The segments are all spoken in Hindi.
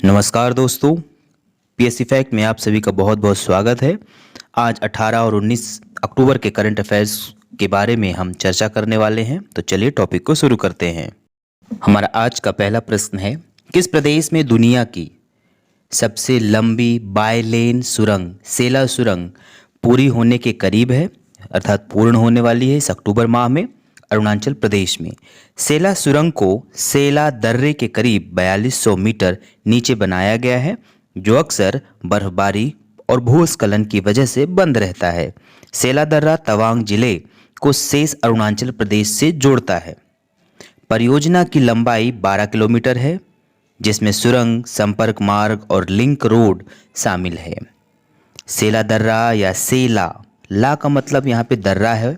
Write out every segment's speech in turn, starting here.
नमस्कार दोस्तों, पीएससी फैक्ट में आप सभी का बहुत बहुत स्वागत है। आज 18 और 19 अक्टूबर के करंट अफेयर्स के बारे में हम चर्चा करने वाले हैं। तो चलिए टॉपिक को शुरू करते हैं। हमारा आज का पहला प्रश्न है, किस प्रदेश में दुनिया की सबसे लंबी बायलेन सुरंग सेला सुरंग पूरी होने के करीब है, अर्थात पूर्ण होने वाली है इस अक्टूबर माह में? अरुणाचल प्रदेश में। सेला सुरंग को सेला दर्रे के करीब 4200 मीटर नीचे बनाया गया है, जो अक्सर बर्फबारी और भूस्खलन की वजह से बंद रहता है। सेला दर्रा तवांग जिले को शेष अरुणाचल प्रदेश से जोड़ता है। परियोजना की लंबाई 12 किलोमीटर है, जिसमें सुरंग, संपर्क मार्ग और लिंक रोड शामिल है। सेला दर्रा या सेला, ला का मतलब यहाँ पे दर्रा है,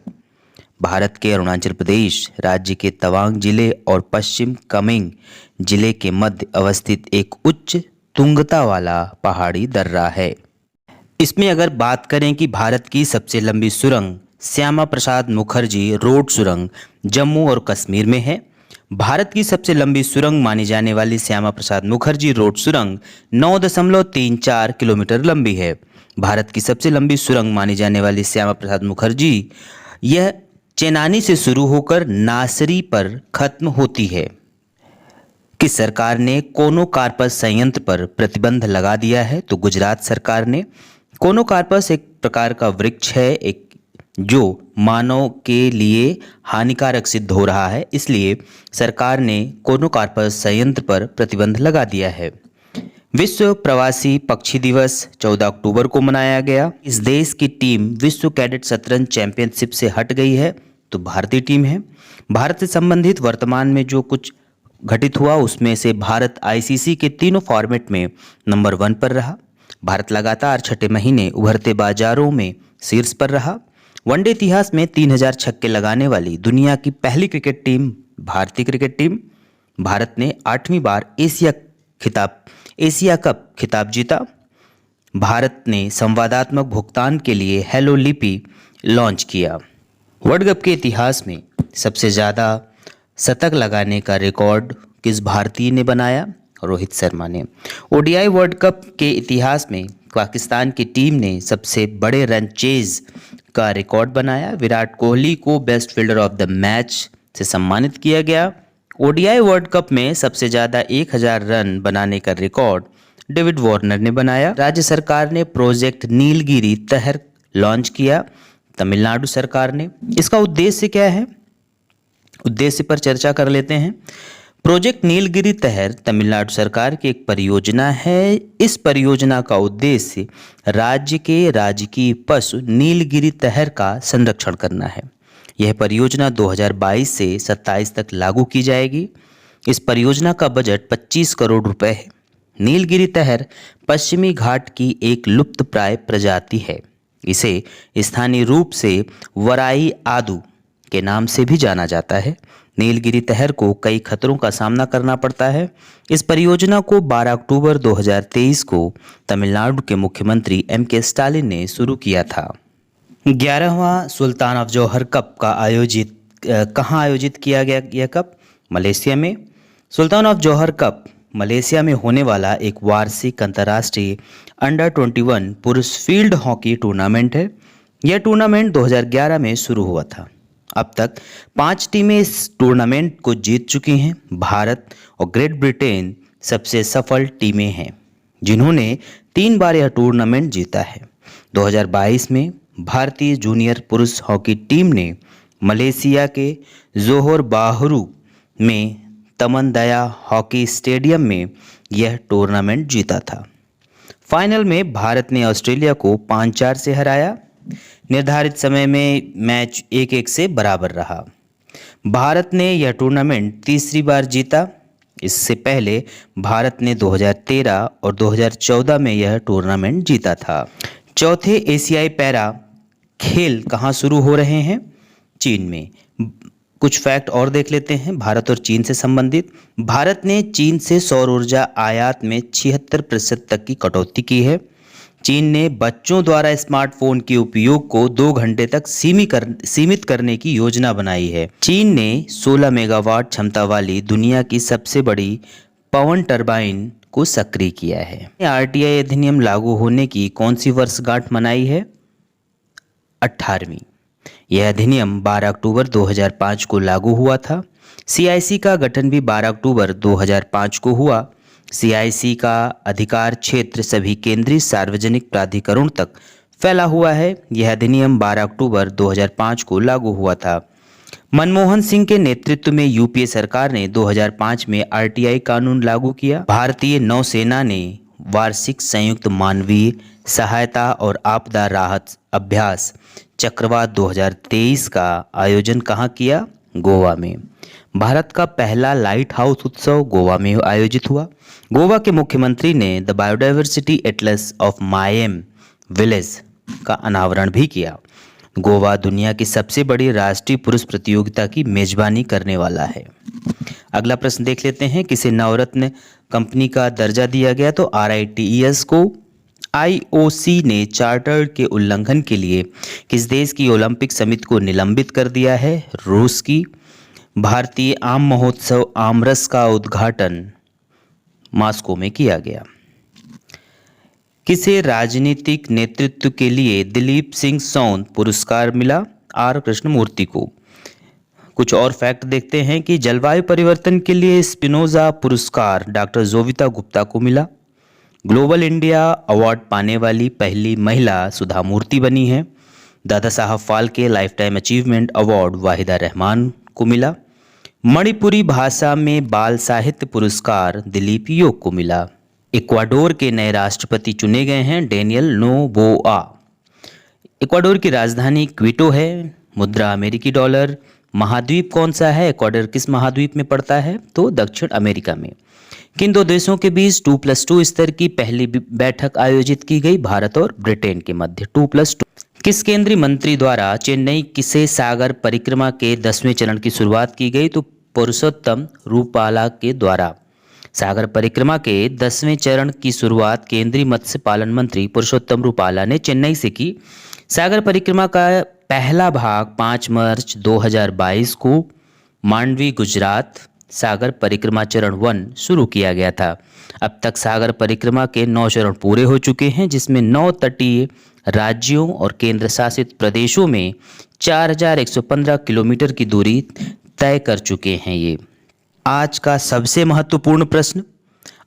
भारत के अरुणाचल प्रदेश राज्य के तवांग जिले और पश्चिम कामेंग जिले के मध्य अवस्थित एक उच्च तुंगता वाला पहाड़ी दर्रा है। इसमें अगर बात करें कि भारत की सबसे लंबी सुरंग श्यामा प्रसाद मुखर्जी रोड सुरंग जम्मू और कश्मीर में है। भारत की सबसे लंबी सुरंग मानी जाने वाली श्यामा प्रसाद मुखर्जी रोड सुरंग 9.34 किलोमीटर लंबी है। भारत की सबसे लंबी सुरंग मानी जाने वाली श्यामा प्रसाद मुखर्जी यह चेनानी से शुरू होकर नासरी पर खत्म होती है। किस सरकार ने कोनोकार्पस संयंत्र पर प्रतिबंध लगा दिया है? तो गुजरात सरकार ने। कोनोकार्पस एक प्रकार का वृक्ष है जो मानव के लिए हानिकारक सिद्ध हो रहा है, इसलिए सरकार ने कोनोकार्पस संयंत्र पर प्रतिबंध लगा दिया है। विश्व प्रवासी पक्षी दिवस 14 अक्टूबर को मनाया गया। इस देश की टीम विश्व कैडेट शतरंज चैंपियनशिप से हट गई है, तो भारतीय टीम है। भारत से संबंधित वर्तमान में जो कुछ घटित हुआ उसमें से भारत आईसीसी के तीनों फॉर्मेट में नंबर 1 पर रहा। भारत लगातार छठे महीने उभरते बाजारों में शीर्ष पर रहा। वनडे इतिहास में 3000 छक्के लगाने वाली दुनिया की पहली क्रिकेट टीम भारतीय क्रिकेट टीम। भारत ने 8वीं बार एशिया कप खिताब जीता। भारत ने संवादात्मक भुगतान के लिए हेलो लिपि लॉन्च किया। वर्ल्ड कप के इतिहास में सबसे ज़्यादा शतक लगाने का रिकॉर्ड किस भारतीय ने बनाया? रोहित शर्मा ने। ओडीआई वर्ल्ड कप के इतिहास में पाकिस्तान की टीम ने सबसे बड़े रन चेज का रिकॉर्ड बनाया। विराट कोहली को best fielder of the match से सम्मानित किया गया। ओडीआई वर्ल्ड कप में सबसे ज़्यादा 1000 रन बनाने का रिकॉर्ड डेविड वार्नर ने बनाया। राज्य सरकार ने प्रोजेक्ट नीलगिरी तहर लॉन्च किया, तमिलनाडु सरकार ने। इसका उद्देश्य क्या है? उद्देश्य पर चर्चा कर लेते हैं। प्रोजेक्ट नीलगिरी तहर तमिलनाडु सरकार की एक परियोजना है। इस परियोजना का उद्देश्य राज्य के राजकीय पशु नीलगिरी तहर का संरक्षण करना है। यह परियोजना 2022 से 27 तक लागू की जाएगी। इस परियोजना का बजट 25 करोड़ रुपए है। नीलगिरी तहर पश्चिमी घाट की एक लुप्तप्राय प्रजाति है। इसे स्थानीय रूप से वराई आदू के नाम से भी जाना जाता है। नीलगिरी तहर को कई खतरों का सामना करना पड़ता है। इस परियोजना को 12 अक्टूबर 2023 को तमिलनाडु के मुख्यमंत्री एम.के. स्टालिन ने शुरू किया था। 11वां सुल्तान ऑफ जौहर कप का कहाँ आयोजित किया गया? यह कप मलेशिया में। सुल्तान ऑफ जौहर कप मलेशिया में होने वाला एक वार्षिक अंतर्राष्ट्रीय अंडर 21 पुरुष फील्ड हॉकी टूर्नामेंट है। यह टूर्नामेंट 2011 में शुरू हुआ था। अब तक 5 टीमें इस टूर्नामेंट को जीत चुकी हैं। भारत और ग्रेट ब्रिटेन सबसे सफल टीमें हैं, जिन्होंने 3 बार यह टूर्नामेंट जीता है। 2022 में भारतीय जूनियर पुरुष हॉकी टीम ने मलेशिया के जोहोर बाहरू में तमनदया हॉकी स्टेडियम में यह टूर्नामेंट जीता था। फाइनल में भारत ने ऑस्ट्रेलिया को 5-4 से हराया। निर्धारित समय में मैच 1-1 से बराबर रहा। भारत ने यह टूर्नामेंट तीसरी बार जीता। इससे पहले भारत ने 2013 और 2014 में यह टूर्नामेंट जीता था। चौथे एशियाई पैरा खेल कहाँ शुरू हो रहे हैं? चीन में। कुछ फैक्ट और देख लेते हैं भारत और चीन से संबंधित। भारत ने चीन से सौर ऊर्जा आयात में 76% तक की कटौती की है। चीन ने बच्चों द्वारा स्मार्टफोन के उपयोग को 2 घंटे तक सीमित करने की योजना बनाई है। चीन ने 16 मेगावाट क्षमता वाली दुनिया की सबसे बड़ी पवन टरबाइन को सक्रिय किया है। आरटीआई अधिनियम लागू होने की कौन सी वर्षगांठ मनाई है? 18वीं। यह अधिनियम 12 अक्टूबर 2005 को लागू हुआ था। सीआईसी का गठन भी 12 अक्टूबर 2005 को हुआ। सीआईसी का अधिकार क्षेत्र सभी केंद्रीय सार्वजनिक प्राधिकरण तक फैला हुआ है। यह अधिनियम 12 अक्टूबर 2005 को लागू हुआ था। मनमोहन सिंह के नेतृत्व में यूपीए सरकार ने 2005 में आरटीआई कानून लागू किया। भारतीय नौसेना ने वार्षिक संयुक्त मानवीय सहायता और आपदा राहत अभ्यास चक्रवात 2023 का आयोजन कहाँ किया? गोवा में। भारत का पहला लाइट हाउस उत्सव गोवा में आयोजित हुआ। गोवा के मुख्यमंत्री ने the biodiversity Atlas of मायम village का अनावरण भी किया। गोवा दुनिया की सबसे बड़ी राष्ट्रीय पुरुष प्रतियोगिता की मेजबानी करने वाला है। अगला प्रश्न देख लेते हैं, किसे नवरत्न कंपनी का दर्जा दिया गया? तो RITES को। IOC ने चार्टर के उल्लंघन के लिए किस देश की ओलंपिक समिति को निलंबित कर दिया है? रूस की। भारतीय आम महोत्सव आमरस का उद्घाटन मॉस्को में किया गया। किसे राजनीतिक नेतृत्व के लिए दिलीप सिंह सौंद पुरस्कार मिला? R कृष्णमूर्ति को। कुछ और फैक्ट देखते हैं कि जलवायु परिवर्तन के लिए स्पिनोजा पुरस्कार डॉक्टर जोविता गुप्ता को मिला। ग्लोबल इंडिया अवार्ड पाने वाली पहली महिला सुधा मूर्ति बनी है। Dada Saheb Phalke life time achievement award Waheeda Rahman को मिला। मणिपुरी भाषा में बाल साहित्य पुरस्कार दिलीप योग को मिला। इक्वाडोर के नए राष्ट्रपति चुने गए हैं डेनियल नोबोआ। इक्वाडोर की राजधानी क्विटो है। मुद्रा अमेरिकी डॉलर। महाद्वीप कौन सा है? इक्वाडोर किस महाद्वीप में पड़ता है? तो दक्षिण अमेरिका में। किन दो देशों के बीच 2+2 स्तर की पहली बैठक आयोजित की गई? भारत और ब्रिटेन के मध्य 2+2। किस केंद्रीय मंत्री द्वारा चेन्नई किसे सागर परिक्रमा के 10वें चरण की शुरुआत की गई? तो पुरुषोत्तम रूपाला के द्वारा। सागर परिक्रमा के 10वें चरण की शुरुआत केंद्रीय मत्स्य पालन मंत्री पुरुषोत्तम रूपाला ने चेन्नई से की। सागर परिक्रमा का पहला भाग 5 मार्च 2022 को मांडवी गुजरात सागर परिक्रमा चरण 1 शुरू किया गया था। अब तक सागर परिक्रमा के 9 चरण पूरे हो चुके हैं, जिसमें 9 तटीय राज्यों और केंद्र शासित प्रदेशों में 4115 किलोमीटर की दूरी तय कर चुके हैं। ये आज का सबसे महत्वपूर्ण प्रश्न,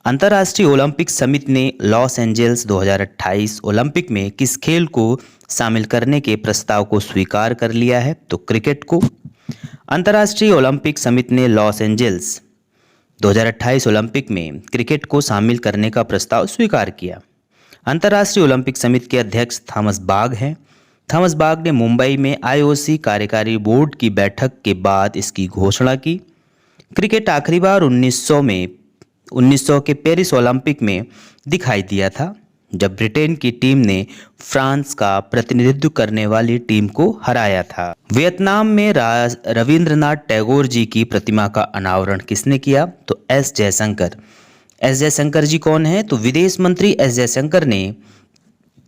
अंतर्राष्ट्रीय ओलंपिक समिति ने लॉस एंजल्स 2028 ओलंपिक में किस खेल को शामिल करने के प्रस्ताव को स्वीकार कर लिया है? तो क्रिकेट को। अंतर्राष्ट्रीय ओलंपिक समिति ने लॉस एंजल्स 2028 ओलंपिक में क्रिकेट को शामिल करने का प्रस्ताव स्वीकार किया। अंतर्राष्ट्रीय ओलंपिक समिति के अध्यक्ष थॉमस बाग हैं। थॉमस बाग ने मुंबई में IOC कार्यकारी बोर्ड की बैठक के बाद इसकी घोषणा की। क्रिकेट आखिरी बार 1900 के पेरिस ओलंपिक में दिखाई दिया था, जब ब्रिटेन की टीम ने फ्रांस का प्रतिनिधित्व करने वाली टीम को हराया था। वियतनाम में रविंद्रनाथ टैगोर जी की प्रतिमा का अनावरण किसने किया? तो S जयशंकर। S जयशंकर जी कौन है? तो विदेश मंत्री S जयशंकर ने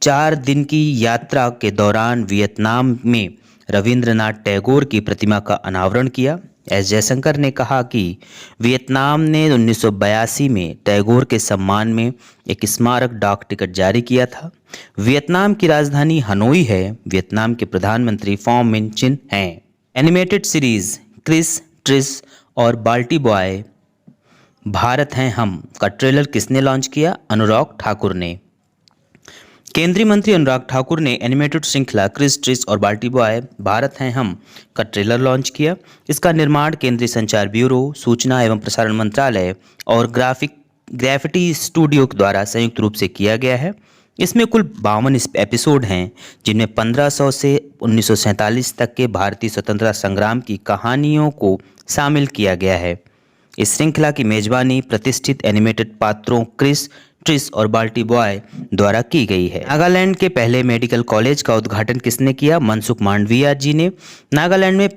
4 दिन की यात्रा के दौरान वियतनाम में रविंद्रनाथ टैगोर की प्रतिमा का अनावरण किया। एस जयशंकर ने कहा कि वियतनाम ने 1982 में टैगोर के सम्मान में एक स्मारक डाक टिकट जारी किया था। वियतनाम की राजधानी हनोई है। वियतनाम के प्रधानमंत्री फॉम मिन चिन हैं। एनिमेटेड सीरीज क्रिस, ट्रिस और बाल्टी बॉय भारत हैं हम का ट्रेलर किसने लॉन्च किया? अनुराग ठाकुर ने। केंद्रीय मंत्री अनुराग ठाकुर ने एनिमेटेड श्रृंखला क्रिस, ट्रिस और बाल्टी बॉय भारत हैं हम का ट्रेलर लॉन्च किया। इसका निर्माण केंद्रीय संचार ब्यूरो, सूचना एवं प्रसारण मंत्रालय और ग्राफिटी स्टूडियो द्वारा संयुक्त रूप से किया गया है। इसमें कुल 52 एपिसोड हैं, जिनमें 1500 से 1947 तक के भारतीय स्वतंत्रता संग्राम की कहानियों को शामिल किया गया है। इस श्रृंखला की मेजबानी प्रतिष्ठित एनिमेटेड पात्रों क्रिस, ट्रिस और बाल्टी बॉय द्वारा की गई है। नागालैंड के पहले मेडिकल कॉलेज का उद्घाटन किसने किया? मनसुख मांडविया जी ने। नागालैंड में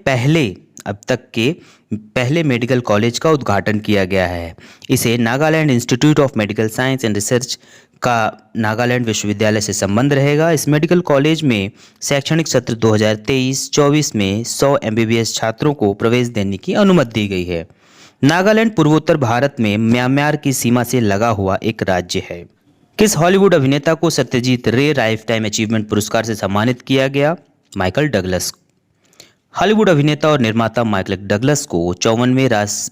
अब तक के पहले मेडिकल कॉलेज का उद्घाटन किया गया है। इसे Nagaland institute of medical science and research का नागालैंड विश्वविद्यालय से संबंध रहेगा। इस मेडिकल कॉलेज में शैक्षणिक सत्र 2023-24 में 100 MBBS छात्रों को प्रवेश देने की अनुमति दी गई है। नागालैंड पूर्वोत्तर भारत में म्यांमार की सीमा से लगा हुआ एक राज्य है। किस हॉलीवुड अभिनेता को सत्यजीत रे लाइफ टाइम अचीवमेंट पुरस्कार से सम्मानित किया गया? Michael Douglas. हॉलीवुड अभिनेता और निर्माता माइकल डगलस को 54वें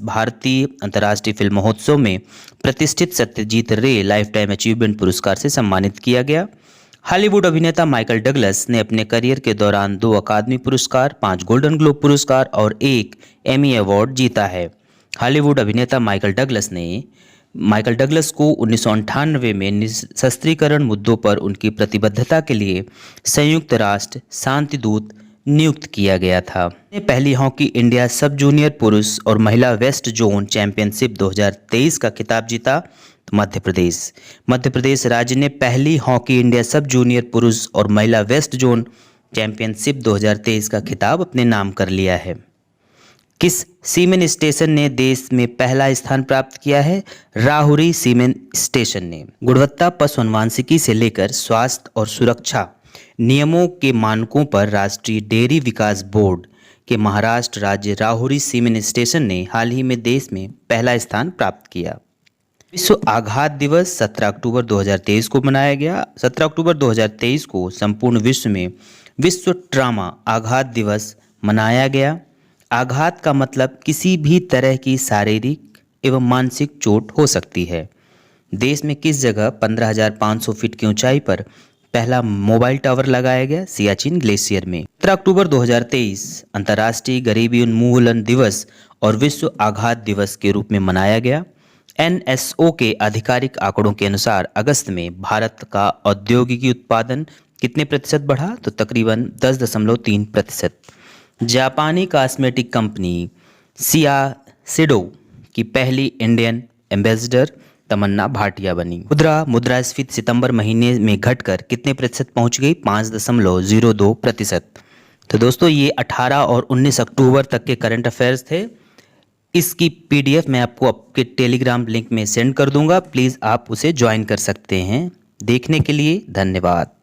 भारतीय अंतर्राष्ट्रीय फिल्म महोत्सव में प्रतिष्ठित सत्यजीत रे लाइफ टाइम अचीवमेंट पुरस्कार से सम्मानित किया गया। हॉलीवुड अभिनेता माइकल डगलस ने अपने करियर के दौरान 2 अकादमी पुरस्कार, 5 गोल्डन ग्लोब पुरस्कार और 1 एमी अवार्ड जीता है। हॉलीवुड अभिनेता माइकल डगलस को 1998 में निशस्त्रीकरण मुद्दों पर उनकी प्रतिबद्धता के लिए संयुक्त राष्ट्र शांति दूत नियुक्त किया गया था। पहली हॉकी इंडिया सब जूनियर पुरुष और महिला वेस्ट जोन चैंपियनशिप 2023 का खिताब जीता। मध्य प्रदेश राज्य ने पहली हॉकी इंडिया सब जूनियर पुरुष और महिला वेस्ट जोन चैंपियनशिप 2023 का खिताब अपने नाम कर लिया है। किस सीमेन स्टेशन ने देश में पहला स्थान प्राप्त किया है? राहुरी सीमेन स्टेशन ने। गुणवत्ता पशु अनुवांशिकी से लेकर स्वास्थ्य और सुरक्षा नियमों के मानकों पर राष्ट्रीय डेयरी विकास बोर्ड के महाराष्ट्र राज्य राहुरी सीमेन स्टेशन ने हाल ही में देश में पहला स्थान प्राप्त किया। विश्व आघात दिवस 17 अक्टूबर 2023 को मनाया गया। 17 अक्टूबर 2023 को संपूर्ण विश्व में विश्व ट्रॉमा आघात दिवस मनाया गया। आघात का मतलब किसी भी तरह की शारीरिक एवं मानसिक चोट हो सकती है। देश में किस जगह 15,500 फीट की ऊंचाई पर पहला मोबाइल टावर लगाया गया? सियाचिन ग्लेशियर में। 17 अक्टूबर 2023 अंतर्राष्ट्रीय गरीबी उन्मूलन दिवस और विश्व आघात दिवस के रूप में मनाया गया। NSO के आधिकारिक आंकड़ों के अनुसार अगस्त में भारत का औद्योगिक उत्पादन कितने प्रतिशत बढ़ा? तो तकरीबन 10.3%। जापानी कॉस्मेटिक कंपनी सियासिडो की पहली इंडियन एम्बेसडर तमन्ना भाटिया बनी। मुद्रास्फीति सितंबर महीने में घटकर कितने प्रतिशत पहुंच गई? 5.02%। तो दोस्तों ये 18 और 19 अक्टूबर तक के करंट अफेयर्स थे। इसकी PDF मैं आपको आपके टेलीग्राम लिंक में सेंड कर दूंगा, प्लीज़ आप उसे ज्वाइन कर सकते हैं। देखने के लिए धन्यवाद।